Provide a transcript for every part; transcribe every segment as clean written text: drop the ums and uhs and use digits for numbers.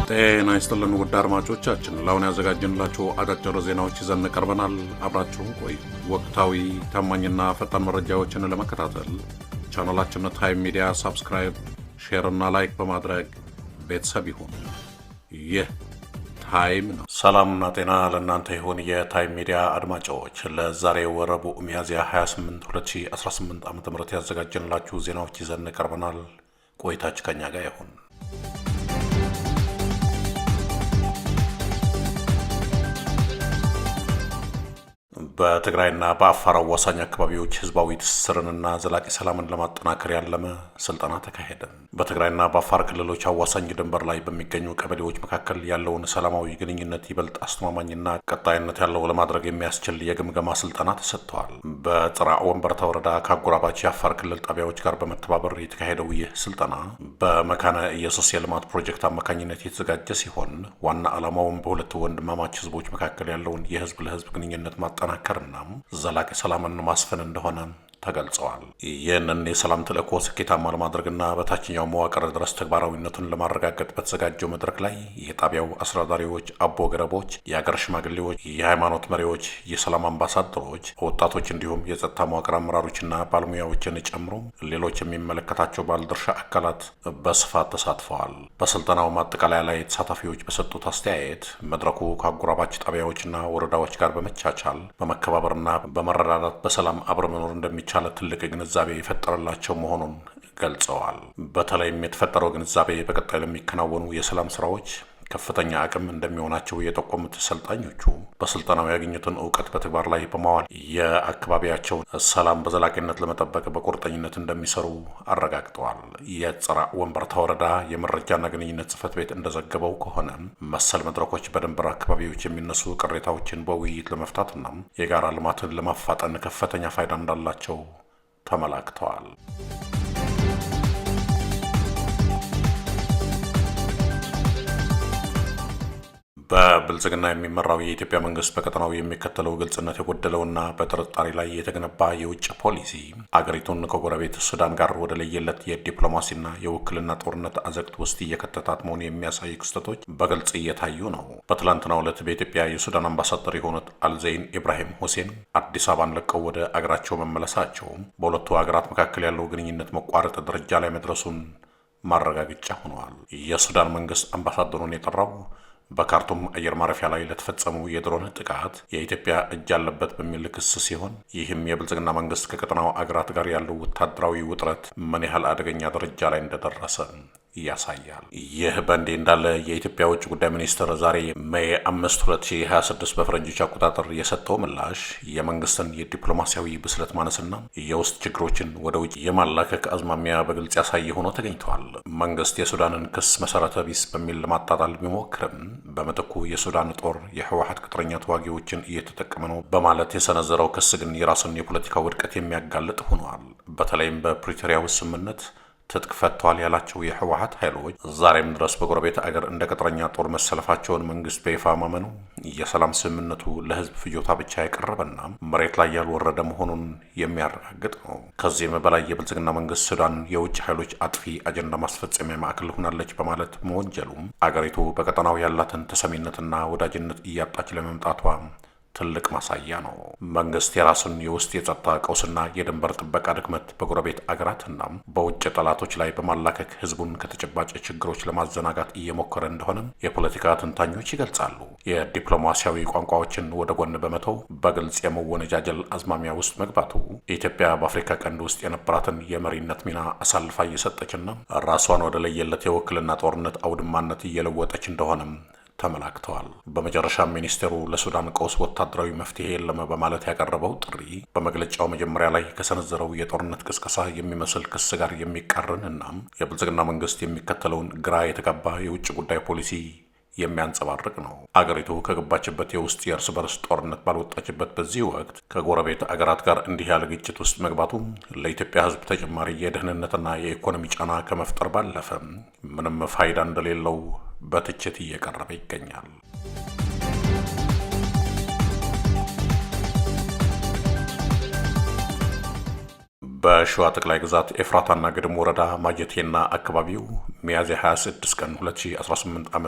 ጤና ይስጥልን ውድ አድማጮቻችን፣ ለአሁን ያዘጋጀንላችሁ አጫጭር ዜናዎች ይዘን ቀርበናል። አብራችሁን ቆዩ። ወቅታዊ ታማኝና ፈጣን መረጃዎችን ለመከታተል ቻናላችንን ታይም ሚዲያ ሰብስክራይብ፣ ሼር እና ላይክ በማድረግ ቤተሰብ ይሁን። ይህ ታይም ነው። ሰላምና ጤና ለእናንተ ይሁን የታይም ሚዲያ አድማጮች። ለዛሬው ረቡዕ ሚያዝያ 28 2018 ዓ.ም ያዘጋጀንላችሁ ዜናዎች ይዘን ቀርበናል። ቆይታችሁ ከኛ ጋር ይሁን። በትግራይና በአፋር አዋሳኝ አካባቢዎች ህዝባዊ ትስስርንና ዘላቂ ሰላምን ለማጠናከር ያለመ ስልጠና ተካሄደ። በትግራይና በአፋር ክልሎች አዋሳኝ ድንበር ላይ በሚገኙ ቀበሌዎች መካከል ያለውን ሰላማዊ ግንኙነት ይበልጥ አስተማማኝና ቀጣይነት ያለው ለማድረግ የሚያስችል የግምገማ ስልጠና ተሰጥተዋል። በጽራ ወንበርታ ወረዳ ከአጎራባች የአፋር ክልል ጣቢያዎች ጋር በመተባበር የተካሄደው ይህ ስልጠና በመካነ ኢየሱስ የልማት ፕሮጀክት አማካኝነት የተዘጋጀ ሲሆን ዋና ዓላማውም በሁለቱ ወንድማማች ህዝቦች መካከል ያለውን የህዝብ ለህዝብ ግንኙነት ማጠናከር እና ዘላቂ ሰላምን ማስፈን እንደሆነ ተገልጸዋል። ይህንን የሰላም ተልዕኮ ስኬታማ ለማድረግና በታችኛው መዋቅር ድረስ ተግባራዊነቱን ለማረጋገጥ በተዘጋጀው መድረክ ላይ የጣቢያው አስተዳዳሪዎች፣ አቦ ገረቦች፣ የአገር ሽማግሌዎች፣ የሃይማኖት መሪዎች፣ የሰላም አምባሳደሮች፣ ወጣቶች እንዲሁም የጸጥታ መዋቅር አመራሮችና ባለሙያዎችን ጨምሮ ሌሎች የሚመለከታቸው ባለድርሻ አካላት በስፋት ተሳትፈዋል። በስልጠናው ማጠቃለያ ላይ ተሳታፊዎች በሰጡት አስተያየት መድረኩ ከአጎራባች ጣቢያዎችና ወረዳዎች ጋር በመቻቻል በመከባበርና በመረዳዳት በሰላም አብረ መኖር እንደሚቻል ትልቅ ግንዛቤ የፈጠረላቸው መሆኑን ገልጸዋል። በተለይም የተፈጠረው ግንዛቤ በቀጣይ ለሚከናወኑ የሰላም ስራዎች ከፍተኛ አቅም እንደሚሆናቸው የጠቆሙት ሰልጣኞቹ በስልጠናው ያገኙትን እውቀት በተግባር ላይ በማዋል የአካባቢያቸውን ሰላም በዘላቂነት ለመጠበቅ በቁርጠኝነት እንደሚሰሩ አረጋግጠዋል። የጽራ ወንበርታ ወረዳ የመረጃና ግንኙነት ጽሕፈት ቤት እንደዘገበው ከሆነ መሰል መድረኮች በድንበር አካባቢዎች የሚነሱ ቅሬታዎችን በውይይት ለመፍታትና የጋራ ልማትን ለማፋጠን ከፍተኛ ፋይዳ እንዳላቸው ተመላክተዋል። በብልጽግና የሚመራው የኢትዮጵያ መንግስት በቀጠናው የሚከተለው ግልጽነት የጎደለውና በጥርጣሬ ላይ የተገነባ የውጭ ፖሊሲ አገሪቱን ከጎረቤት ሱዳን ጋር ወደ ለየለት የዲፕሎማሲና የውክልና ጦርነት አዘቅት ውስጥ እየከተታት መሆኑ የሚያሳዩ ክስተቶች በግልጽ እየታዩ ነው። በትላንትናው ዕለት በኢትዮጵያ የሱዳን አምባሳደር የሆኑት አልዘይን ኢብራሂም ሁሴን አዲስ አበባን ለቀው ወደ አገራቸው መመለሳቸው በሁለቱ ሀገራት መካከል ያለው ግንኙነት መቋረጥ ደረጃ ላይ መድረሱን ማረጋገጫ ሆነዋል። የሱዳን መንግስት አምባሳደሩን የጠራው በካርቱም አየር ማረፊያ ላይ ለተፈጸመው የድሮን ጥቃት የኢትዮጵያ እጅ አለበት በሚል ክስ ሲሆን ይህም የብልጽግና መንግስት ከቀጠናው አገራት ጋር ያለው ወታደራዊ ውጥረት ምን ያህል አደገኛ ደረጃ ላይ እንደደረሰ ያሳያል። ይህ በእንዲህ እንዳለ የኢትዮጵያ ውጭ ጉዳይ ሚኒስትር ዛሬ ሜይ 5 2026 በፈረንጆች አቆጣጠር የሰጠው ምላሽ የመንግስትን የዲፕሎማሲያዊ ብስለት ማነስና የውስጥ ችግሮችን ወደ ውጭ የማላከክ አዝማሚያ በግልጽ ያሳየ ሆኖ ተገኝተዋል። መንግስት የሱዳንን ክስ መሰረተ ቢስ በሚል ለማጣጣል ቢሞክርም በምትኩ የሱዳን ጦር የህወሓት ቅጥረኛ ተዋጊዎችን እየተጠቀመ ነው በማለት የሰነዘረው ክስ ግን የራሱን የፖለቲካ ውድቀት የሚያጋልጥ ሆኗል። በተለይም በፕሪቶሪያው ስምምነት ትጥቅ ፈተዋል ያላቸው የህወሓት ኃይሎች ዛሬም ድረስ በጎረቤት አገር እንደ ቅጥረኛ ጦር መሰለፋቸውን መንግስት በይፋ ማመኑ የሰላም ስምምነቱ ለህዝብ ፍጆታ ብቻ የቀረበና መሬት ላይ ያልወረደ መሆኑን የሚያረጋግጥ ነው። ከዚህም በላይ የብልጽግና መንግስት ሱዳን የውጭ ኃይሎች አጥፊ አጀንዳ ማስፈጸሚያ ማዕከል ሆናለች በማለት መወንጀሉም አገሪቱ በቀጠናው ያላትን ተሰሚነትና ወዳጅነት እያጣች ለመምጣቷ ትልቅ ማሳያ ነው። መንግስት የራሱን የውስጥ የጸጥታ ቀውስና የድንበር ጥበቃ ድክመት በጎረቤት አገራትና በውጭ ጠላቶች ላይ በማላከክ ህዝቡን ከተጨባጭ ችግሮች ለማዘናጋት እየሞከረ እንደሆነ የፖለቲካ ትንታኞች ይገልጻሉ። የዲፕሎማሲያዊ ቋንቋዎችን ወደ ጎን በመተው በግልጽ የመወነጃጀል አዝማሚያ ውስጥ መግባቱ ኢትዮጵያ በአፍሪካ ቀንድ ውስጥ የነበራትን የመሪነት ሚና አሳልፋ እየሰጠችና ራሷን ወደ ለየለት የውክልና ጦርነት አውድማነት እየለወጠች እንደሆነም ተመላክተዋል። በመጨረሻም ሚኒስቴሩ ለሱዳን ቀውስ ወታደራዊ መፍትሄ የለም በማለት ያቀረበው ጥሪ በመግለጫው መጀመሪያ ላይ ከሰነዘረው የጦርነት ቅስቀሳ የሚመስል ክስ ጋር የሚቃረን እና የብልጽግና መንግስት የሚከተለውን ግራ የተጋባ የውጭ ጉዳይ ፖሊሲ የሚያንጸባርቅ ነው። አገሪቱ ከገባችበት የውስጥ የእርስ በርስ ጦርነት ባልወጣችበት በዚህ ወቅት ከጎረቤት አገራት ጋር እንዲህ ያለ ግጭት ውስጥ መግባቱ ለኢትዮጵያ ህዝብ ተጨማሪ የደህንነትና የኢኮኖሚ ጫና ከመፍጠር ባለፈ ምንም ፋይዳ እንደሌለው በትችት እየቀረበ ይገኛል። በሸዋ ጠቅላይ ግዛት ኤፍራታና ግድም ወረዳ ማጀቴና አካባቢው ሚያዝያ 26 ቀን 2018 ዓ.ም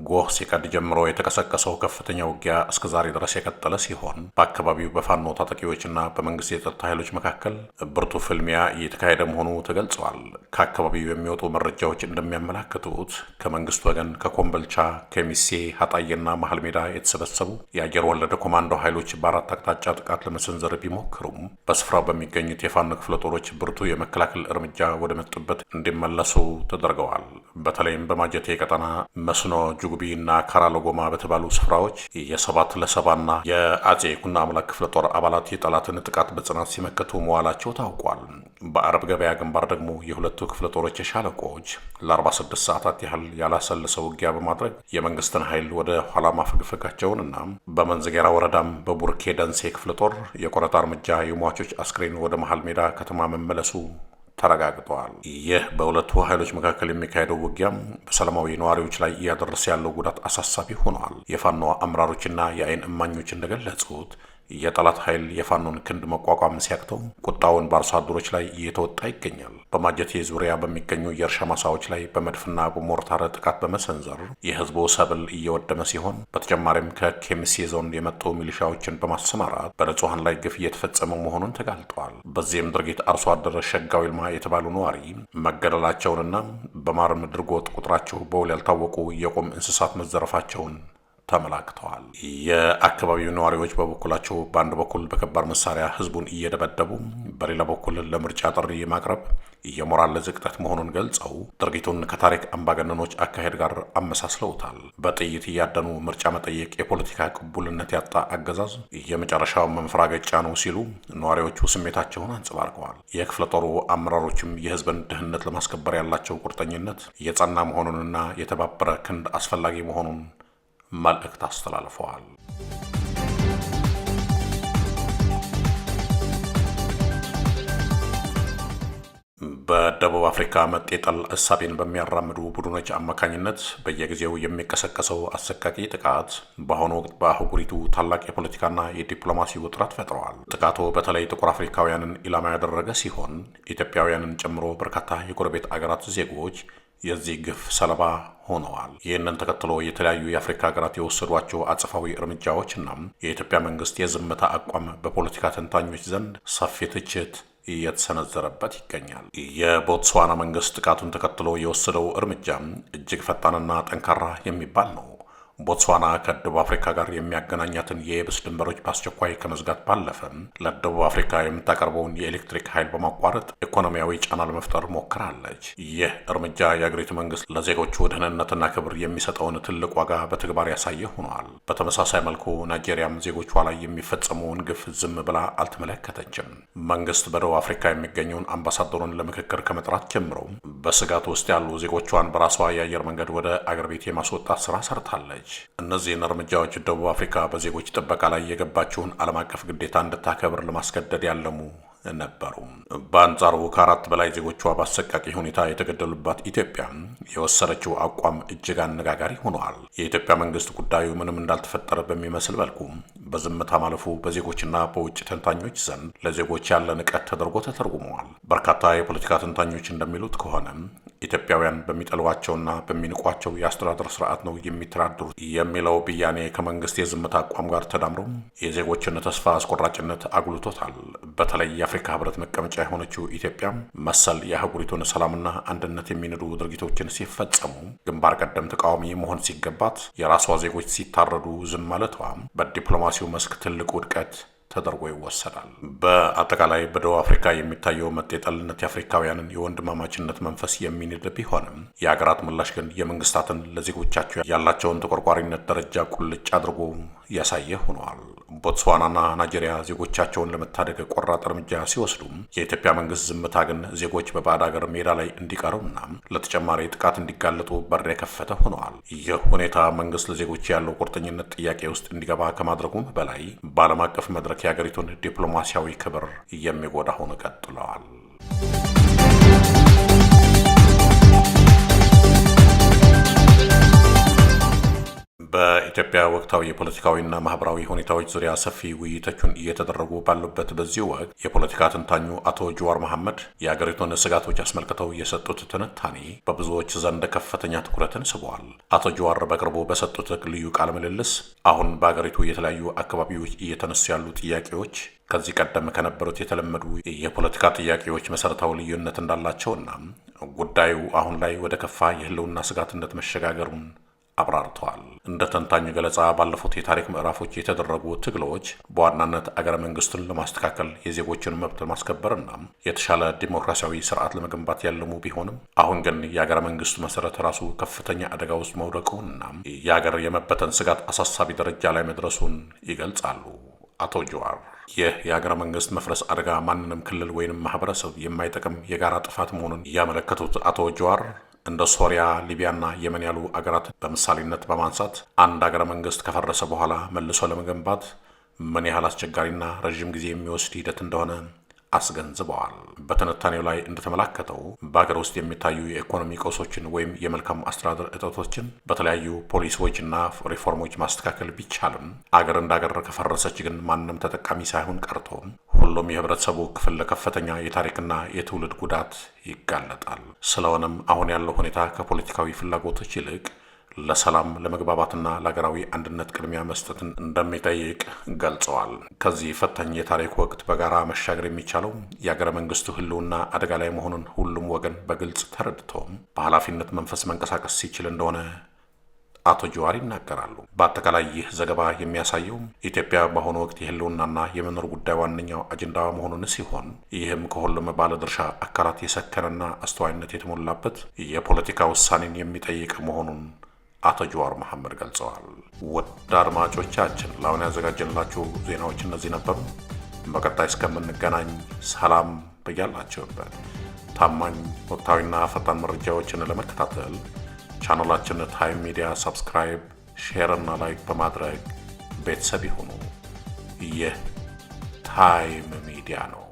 ጎህ ሲቀድ ጀምሮ የተቀሰቀሰው ከፍተኛ ውጊያ እስከ ዛሬ ድረስ የቀጠለ ሲሆን በአካባቢው በፋኖ ታጣቂዎችና በመንግስት የጸጥታ ኃይሎች መካከል ብርቱ ፍልሚያ እየተካሄደ መሆኑ ተገልጿል። ከአካባቢው የሚወጡ መረጃዎች እንደሚያመላክቱት ከመንግስት ወገን ከኮምበልቻ፣ ከሚሴ፣ ሀጣዬና መሀል ሜዳ የተሰበሰቡ የአየር ወለደ ኮማንዶ ኃይሎች በአራት አቅጣጫ ጥቃት ለመሰንዘር ቢሞክሩም በስፍራው በሚገኙት የፋኖ ክፍለ ጦሮች ብርቱ የመከላከል እርምጃ ወደ መጡበት እንዲመለሱ ተደርገዋል። በተለይም በማጀቴ ቀጠና መስኖ፣ ጁጉቢ እና ካራሎጎማ በተባሉ ስፍራዎች የ7ለ70ና የአጼ ይኩኖ አምላክ ክፍለ ጦር አባላት የጠላትን ጥቃት በጽናት ሲመከቱ መዋላቸው ታውቋል። በአረብ ገበያ ግንባር ደግሞ የሁለቱ ክፍለ ጦሮች የሻለቆች ለ46 ሰዓታት ያህል ያላሰለሰ ውጊያ በማድረግ የመንግስትን ኃይል ወደ ኋላ ማፈግፈጋቸውንና በመንዝጌራ ወረዳም በቡርኬ ደንሴ ክፍለ ጦር የቆረጣ እርምጃ የሟቾች አስክሬን ወደ መሃል ሜዳ ከተማ መመለሱ ተረጋግጠዋል። ይህ በሁለቱ ኃይሎች መካከል የሚካሄደው ውጊያም በሰላማዊ ነዋሪዎች ላይ እያደረሰ ያለው ጉዳት አሳሳቢ ሆኗል። የፋኖ አመራሮችና የአይን እማኞች እንደገለጹት የጠላት ኃይል የፋኖን ክንድ መቋቋም ሲያቅተው ቁጣውን በአርሶ አደሮች ላይ እየተወጣ ይገኛል። በማጀቴ ዙሪያ በሚገኙ የእርሻ ማሳዎች ላይ በመድፍና በሞርታር ጥቃት በመሰንዘር የህዝቡ ሰብል እየወደመ ሲሆን በተጨማሪም ከኬሚሴ ዞን የመጡ ሚሊሻዎችን በማሰማራት በንጹሐን ላይ ግፍ እየተፈጸመ መሆኑን ተጋልጧል። በዚህም ድርጊት አርሶ አደር ሸጋው ይልማ የተባሉ ነዋሪ መገደላቸውንና በማር ምድር ጎጥ ቁጥራቸው በውል ያልታወቁ የቁም እንስሳት መዘረፋቸውን ተመላክተዋል። የአካባቢው ነዋሪዎች በበኩላቸው በአንድ በኩል በከባድ መሳሪያ ህዝቡን እየደበደቡ በሌላ በኩል ለምርጫ ጥሪ ማቅረብ የሞራል ዝቅጠት መሆኑን ገልጸው ድርጊቱን ከታሪክ አምባገነኖች አካሄድ ጋር አመሳስለውታል። በጥይት እያደኑ ምርጫ መጠየቅ የፖለቲካ ቅቡልነት ያጣ አገዛዝ የመጨረሻው መንፈራገጫ ነው ሲሉ ነዋሪዎቹ ስሜታቸውን አንጸባርቀዋል። የክፍለ ጦሩ አመራሮችም የህዝብን ደህንነት ለማስከበር ያላቸው ቁርጠኝነት የጸና መሆኑንና የተባበረ ክንድ አስፈላጊ መሆኑን መልእክት አስተላልፈዋል። በደቡብ አፍሪካ መጤጠል እሳቤን በሚያራምዱ ቡድኖች አማካኝነት በየጊዜው የሚቀሰቀሰው አሰቃቂ ጥቃት በአሁኑ ወቅት በአህጉሪቱ ታላቅ የፖለቲካና የዲፕሎማሲ ውጥረት ፈጥረዋል። ጥቃቱ በተለይ ጥቁር አፍሪካውያንን ኢላማ ያደረገ ሲሆን ኢትዮጵያውያንን ጨምሮ በርካታ የጎረቤት አገራት ዜጎች የዚህ ግፍ ሰለባ ሆነዋል። ይህንን ተከትሎ የተለያዩ የአፍሪካ ሀገራት የወሰዷቸው አጸፋዊ እርምጃዎችና የኢትዮጵያ መንግስት የዝምታ አቋም በፖለቲካ ተንታኞች ዘንድ ሰፊ ትችት እየተሰነዘረበት ይገኛል። የቦትስዋና መንግስት ጥቃቱን ተከትሎ የወሰደው እርምጃ እጅግ ፈጣንና ጠንካራ የሚባል ነው። ቦትስዋና ከደቡብ አፍሪካ ጋር የሚያገናኛትን የየብስ ድንበሮች በአስቸኳይ ከመዝጋት ባለፈ ለደቡብ አፍሪካ የምታቀርበውን የኤሌክትሪክ ኃይል በማቋረጥ ኢኮኖሚያዊ ጫና ለመፍጠር ሞክራለች። ይህ እርምጃ የአገሪቱ መንግስት ለዜጎቹ ደህንነትና ክብር የሚሰጠውን ትልቅ ዋጋ በተግባር ያሳየ ሆኗል። በተመሳሳይ መልኩ ናይጄሪያም ዜጎቿ ላይ የሚፈጸመውን ግፍ ዝም ብላ አልተመለከተችም። መንግስት በደቡብ አፍሪካ የሚገኘውን አምባሳደሩን ለምክክር ከመጥራት ጀምሮ በስጋት ውስጥ ያሉ ዜጎቿን በራሷ የአየር መንገድ ወደ አገር ቤት የማስወጣት ስራ ሰርታለች። እነዚህን እርምጃዎች ደቡብ አፍሪካ በዜጎች ጥበቃ ላይ የገባችውን ዓለም አቀፍ ግዴታ እንድታከብር ለማስገደድ ያለሙ ነበሩ። በአንጻሩ ከ4 በላይ ዜጎቿ በአሰቃቂ ሁኔታ የተገደሉባት ኢትዮጵያ የወሰደችው አቋም እጅግ አነጋጋሪ ሆኗል። የኢትዮጵያ መንግስት ጉዳዩ ምንም እንዳልተፈጠረ በሚመስል መልኩ በዝምታ ማለፉ በዜጎችና በውጭ ተንታኞች ዘንድ ለዜጎች ያለ ንቀት ተደርጎ ተተርጉመዋል። በርካታ የፖለቲካ ተንታኞች እንደሚሉት ከሆነ ኢትዮጵያውያን በሚጠሏቸውና በሚንቋቸው የአስተዳደር ስርዓት ነው የሚተዳደሩት የሚለው ብያኔ ከመንግስት የዝምታ አቋም ጋር ተዳምሮ የዜጎችን ተስፋ አስቆራጭነት አጉልቶታል። በተለይ የአፍሪካ ህብረት መቀመጫ የሆነችው ኢትዮጵያ መሰል የአህጉሪቱን ሰላምና አንድነት የሚንዱ ድርጊቶችን ሲፈጸሙ ግንባር ቀደም ተቃዋሚ መሆን ሲገባት የራሷ ዜጎች ሲታረዱ ዝም ማለቷ በዲፕሎማሲው መስክ ትልቅ ውድቀት ተደርጎ ይወሰዳል። በአጠቃላይ በደቡብ አፍሪካ የሚታየው መጤጠልነት የአፍሪካውያንን የወንድማማችነት መንፈስ የሚንድ ቢሆንም የሀገራት ምላሽ ግን የመንግስታትን ለዜጎቻቸው ያላቸውን ተቆርቋሪነት ደረጃ ቁልጭ አድርጎ ያሳየ ሆነዋል። ቦትስዋናና ናይጄሪያ ዜጎቻቸውን ለመታደግ ቆራጥ እርምጃ ሲወስዱ የኢትዮጵያ መንግስት ዝምታ ግን ዜጎች በባዕድ ሀገር ሜዳ ላይ እንዲቀሩና ለተጨማሪ ጥቃት እንዲጋለጡ በር የከፈተ ሆነዋል። ይህ ሁኔታ መንግስት ለዜጎች ያለው ቁርጠኝነት ጥያቄ ውስጥ እንዲገባ ከማድረጉም በላይ በዓለም አቀፍ መድረክ የሀገሪቱን ዲፕሎማሲያዊ ክብር የሚጎዳ ሆኖ ቀጥለዋል። በኢትዮጵያ ወቅታዊ የፖለቲካዊና ማህበራዊ ሁኔታዎች ዙሪያ ሰፊ ውይይቶችን እየተደረጉ ባሉበት በዚህ ወቅት የፖለቲካ ተንታኙ አቶ ጀዋር መሐመድ የአገሪቱን ስጋቶች አስመልክተው የሰጡት ትንታኔ በብዙዎች ዘንድ ከፍተኛ ትኩረትን ስበዋል። አቶ ጀዋር በቅርቡ በሰጡት ልዩ ቃለ ምልልስ አሁን በአገሪቱ የተለያዩ አካባቢዎች እየተነሱ ያሉ ጥያቄዎች ከዚህ ቀደም ከነበሩት የተለመዱ የፖለቲካ ጥያቄዎች መሰረታዊ ልዩነት እንዳላቸውና ጉዳዩ አሁን ላይ ወደ ከፋ የህልውና ስጋትነት መሸጋገሩን አብራርተዋል። እንደ ተንታኙ ገለጻ ባለፉት የታሪክ ምዕራፎች የተደረጉ ትግሎች በዋናነት አገረ መንግስቱን ለማስተካከል የዜጎችን መብት ማስከበርና የተሻለ ዲሞክራሲያዊ ስርዓት ለመገንባት ያለሙ ቢሆንም አሁን ግን የአገረ መንግስቱ መሰረት ራሱ ከፍተኛ አደጋ ውስጥ መውደቁንና የአገር የመበተን ስጋት አሳሳቢ ደረጃ ላይ መድረሱን ይገልጻሉ። አቶ ጀዋር ይህ የአገረ መንግስት መፍረስ አደጋ ማንንም ክልል ወይንም ማህበረሰብ የማይጠቅም የጋራ ጥፋት መሆኑን ያመለከቱት አቶ ጀዋር እንደ ሶሪያ፣ ሊቢያና የመን ያሉ አገራት በምሳሌነት በማንሳት አንድ አገረ መንግስት ከፈረሰ በኋላ መልሶ ለመገንባት ምን ያህል አስቸጋሪና ረዥም ጊዜ የሚወስድ ሂደት እንደሆነ አስገንዝበዋል። በትንታኔው ላይ እንደተመላከተው በአገር ውስጥ የሚታዩ የኢኮኖሚ ቀውሶችን ወይም የመልካም አስተዳደር እጦቶችን በተለያዩ ፖሊሲዎችና ሪፎርሞች ማስተካከል ቢቻልም አገር እንዳገር ከፈረሰች ግን ማንም ተጠቃሚ ሳይሆን ቀርቶ ሁሉም የህብረተሰቡ ክፍል ለከፍተኛ የታሪክና የትውልድ ጉዳት ይጋለጣል። ስለሆነም አሁን ያለው ሁኔታ ከፖለቲካዊ ፍላጎቶች ይልቅ ለሰላም ለመግባባትና ለሀገራዊ አንድነት ቅድሚያ መስጠትን እንደሚጠይቅ ገልጸዋል። ከዚህ ፈታኝ የታሪክ ወቅት በጋራ መሻገር የሚቻለው የአገረ መንግስቱ ህልውና አደጋ ላይ መሆኑን ሁሉም ወገን በግልጽ ተረድቶ በኃላፊነት መንፈስ መንቀሳቀስ ሲችል እንደሆነ አቶ ጀዋር ይናገራሉ። በአጠቃላይ ይህ ዘገባ የሚያሳየው ኢትዮጵያ በአሁኑ ወቅት የህልውናና የመኖር ጉዳይ ዋነኛው አጀንዳ መሆኑን ሲሆን ይህም ከሁሉም ባለድርሻ አካላት የሰከነና አስተዋይነት የተሞላበት የፖለቲካ ውሳኔን የሚጠይቅ መሆኑን አቶ ጀዋር መሐመድ ገልጸዋል። ውድ አድማጮቻችን ለአሁን ያዘጋጀንላችሁ ዜናዎች እነዚህ ነበሩ። በቀጣይ እስከምንገናኝ ሰላም በያላችሁበት። ታማኝ ወቅታዊና ፈጣን መረጃዎችን ለመከታተል ቻናላችን ታይም ሚዲያ ሰብስክራይብ፣ ሼር እና ላይክ በማድረግ ቤተሰብ ይሁኑ። ይህ ታይም ሚዲያ ነው።